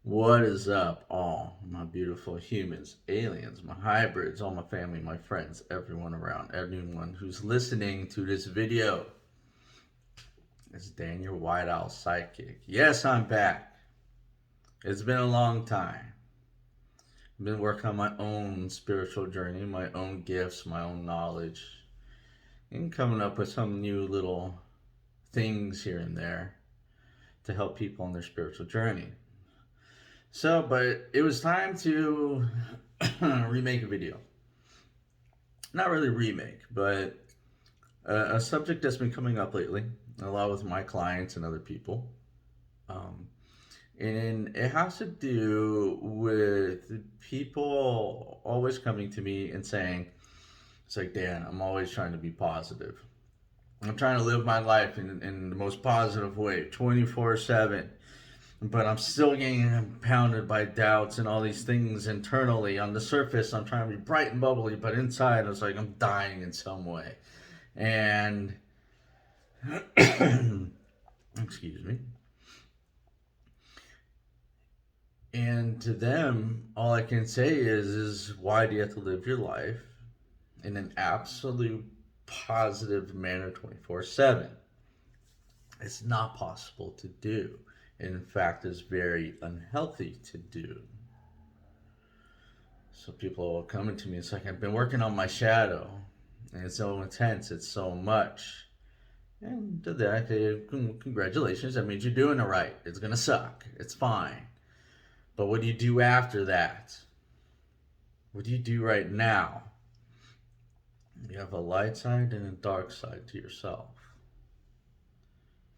What is up, all my beautiful humans, aliens, my hybrids, all my family, my friends, everyone around, everyone who's listening to this video? It's Daniel White Owl Sidekick. Yes, I'm back. It's been a long time. I've been working on my own spiritual journey, my own gifts, my own knowledge, and coming up with some new little things here and there to help people on their spiritual journey. But it was time to remake a video. Not really remake, but a subject that's been coming up lately, a lot with my clients and other people. Um, and it has to do with people always coming to me and saying, it's like, Dan, I'm always trying to be positive. I'm trying to live my life in the most positive way, 24/7. But I'm still getting pounded by doubts and all these things internally. On the surface, I'm trying to be bright and bubbly, but inside, it's like I'm dying in some way. And excuse me. And to them, all I can say is why do you have to live your life in an absolute positive manner 24/7? It's not possible to do. In fact, it's very unhealthy to do. So people are coming to me. It's like I've been working on my shadow, and it's so intense. It's so much. And to that, congratulations. That means you're doing it right. It's gonna suck. It's fine. But what do you do after that? What do you do right now? You have a light side and a dark side to yourself.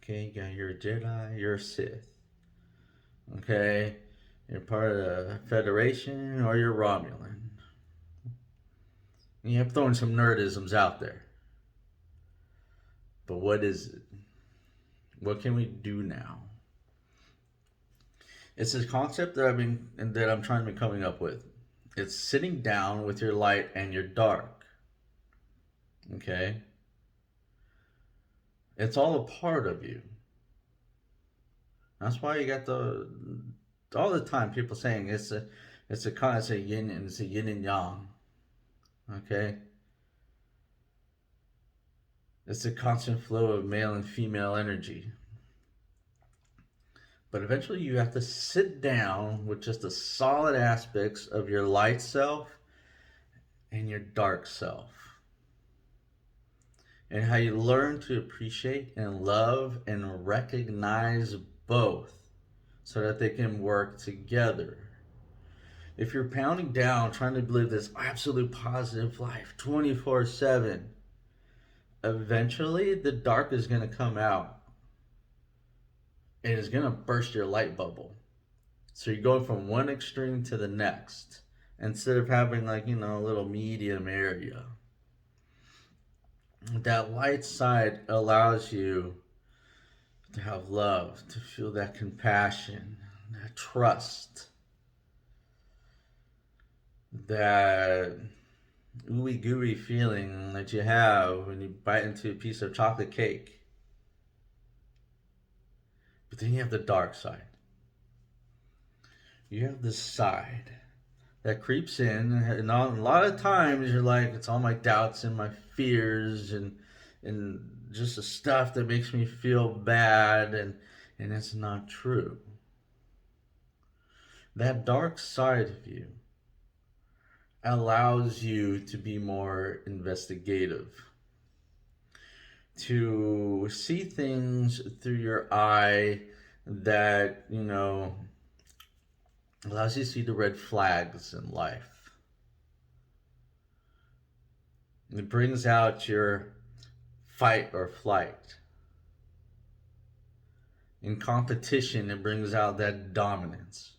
Okay, you're a Jedi, you're a Sith. Okay, you're part of the Federation or you're Romulan. You have throwing some nerdisms out there. But what is it? What can we do now? It's this concept that I'm trying to be coming up with. It's sitting down with your light and your dark. Okay? It's all a part of you. That's why you got the all the time people saying it's a yin and it's a yin and yang. Okay? It's a constant flow of male and female energy. But eventually you have to sit down with just the solid aspects of your light self and your dark self. And how you learn to appreciate and love and recognize both so that they can work together. If you're pounding down trying to live this absolute positive life 24/7, eventually the dark is going to come out and it's going to burst your light bubble. So you're going from one extreme to the next instead of having, like, a little medium area. That light side allows you to have love, to feel that compassion, that trust, that ooey gooey feeling that you have when you bite into a piece of chocolate cake. But then you have the dark side. You have this side that creeps in, and a lot of times you're like, it's all my doubts and my fears and just the stuff that makes me feel bad, and it's not true. That dark side of you allows you to be more investigative, to see things through your eye that, allows you to see the red flags in life. It brings out your fight or flight. In competition, it brings out that dominance.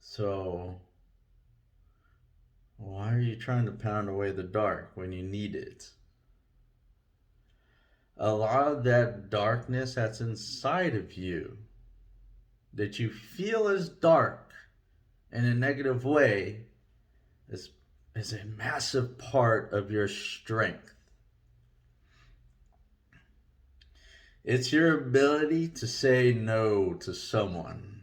So, why are you trying to pound away the dark when you need it? A lot of that darkness that's inside of you, that you feel as dark in a negative way, is, is a massive part of your strength. It's your ability to say no to someone,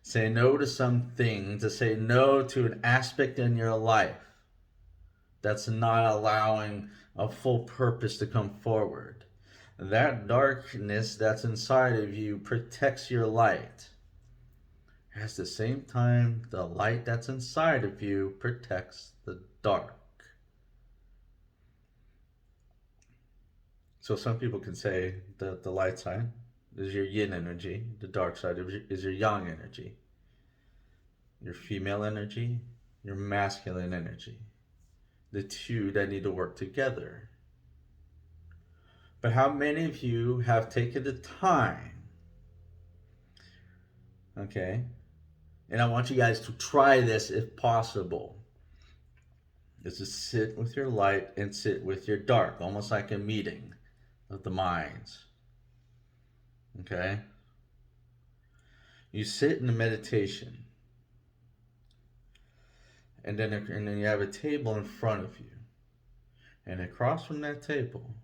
say no to something, to say no to an aspect in your life that's not allowing a full purpose to come forward. That darkness that's inside of you protects your light. At the same time, the light that's inside of you protects the dark. So some people can say that the light side is your yin energy, the dark side is your yang energy, your female energy, your masculine energy. The two that need to work together. But how many of you have taken the time, okay? And I want you guys to try this if possible. Is to sit with your light and sit with your dark, almost like a meeting of the minds. Okay? You sit in a meditation, and then you have a table in front of you. And across from that table,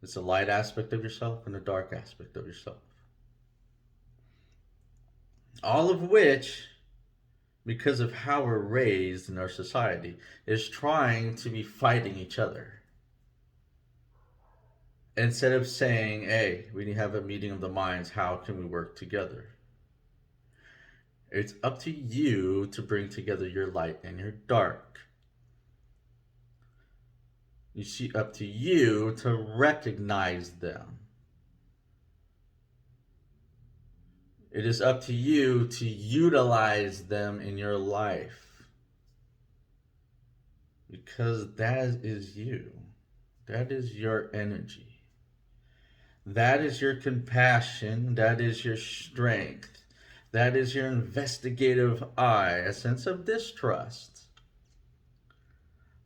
it's the light aspect of yourself and the dark aspect of yourself. All of which, because of how we're raised in our society, is trying to be fighting each other. Instead of saying, hey, we need to have a meeting of the minds, how can we work together? It's up to you to bring together your light and your dark. You see, up to you to recognize them. It is up to you to utilize them in your life. Because that is you. That is your energy. That is your compassion. That is your strength. That is your investigative eye, a sense of distrust.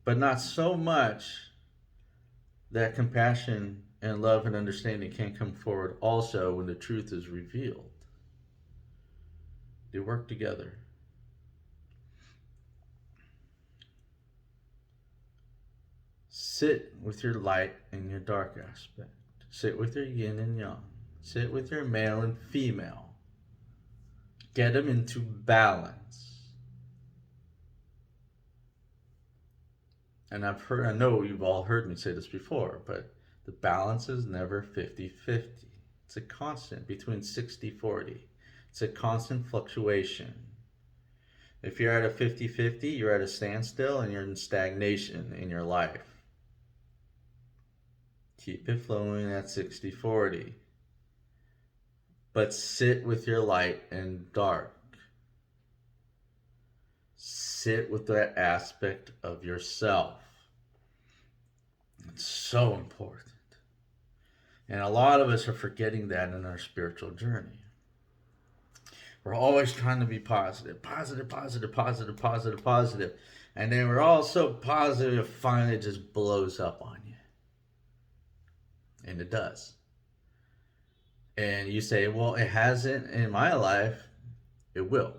But not so much that compassion and love and understanding can't come forward also when the truth is revealed. They work together. Sit with your light and your dark aspect. Sit with your yin and yang. Sit with your male and female. Get them into balance. And I know you've all heard me say this before, but the balance is never 50-50. It's a constant between 60-40. It's a constant fluctuation. If you're at a 50-50, you're at a standstill and you're in stagnation in your life. Keep it flowing at 60-40. But sit with your light and dark. Sit with that aspect of yourself. It's so important. And a lot of us are forgetting that in our spiritual journey. We're always trying to be positive. Positive, positive, positive, positive, positive. And then we're all so positive, finally it just blows up on you. And it does. And you say, well, it hasn't in my life. It will.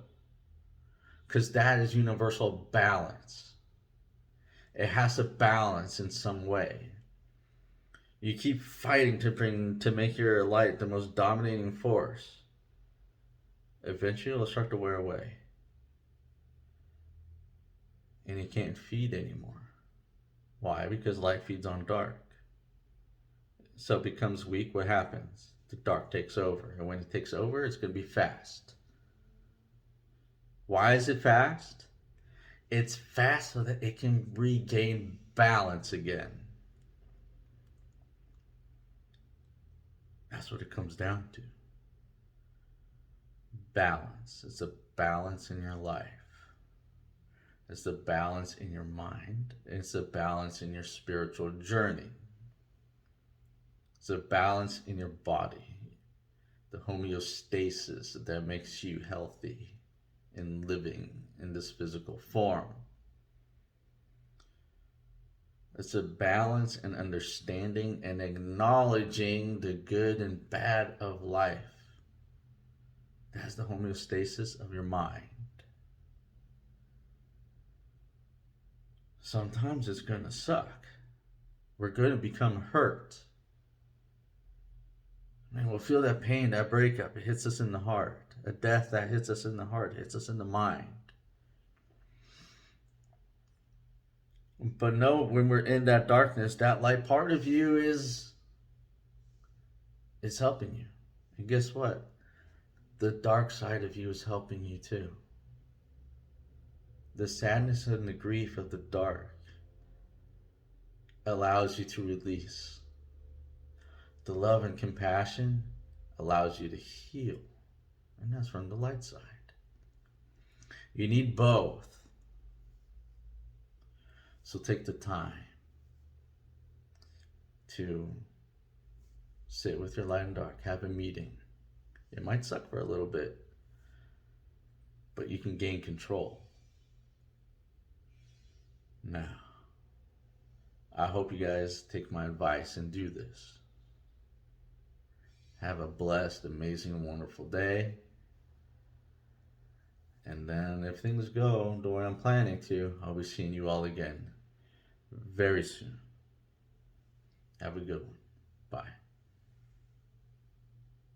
Because that is universal balance. It has to balance in some way. You keep fighting to make your light the most dominating force. Eventually it'll start to wear away. And you can't feed anymore. Why? Because light feeds on dark. So it becomes weak. What happens? The dark takes over. And when it takes over, it's going to be fast. Why is it fast? It's fast so that it can regain balance again. That's what it comes down to. Balance. It's a balance in your life. It's a balance in your mind. It's a balance in your spiritual journey. It's a balance in your body. The homeostasis that makes you healthy in living in this physical form. It's a balance and understanding and acknowledging the good and bad of life. That's the homeostasis of your mind. Sometimes it's going to suck. We're going to become hurt. And we'll feel that pain, that breakup. It hits us in the heart. A death that hits us in the heart, hits us in the mind. But know when we're in that darkness, that light part of you is helping you. And guess what? The dark side of you is helping you too. The sadness and the grief of the dark allows you to release. The love and compassion allows you to heal. And that's from the light side. You need both. So take the time to sit with your light and dark, have a meeting. It might suck for a little bit, but you can gain control. Now, I hope you guys take my advice and do this. Have a blessed, amazing, wonderful day. And then if things go the way I'm planning to, I'll be seeing you all again very soon. Have a good one. Bye.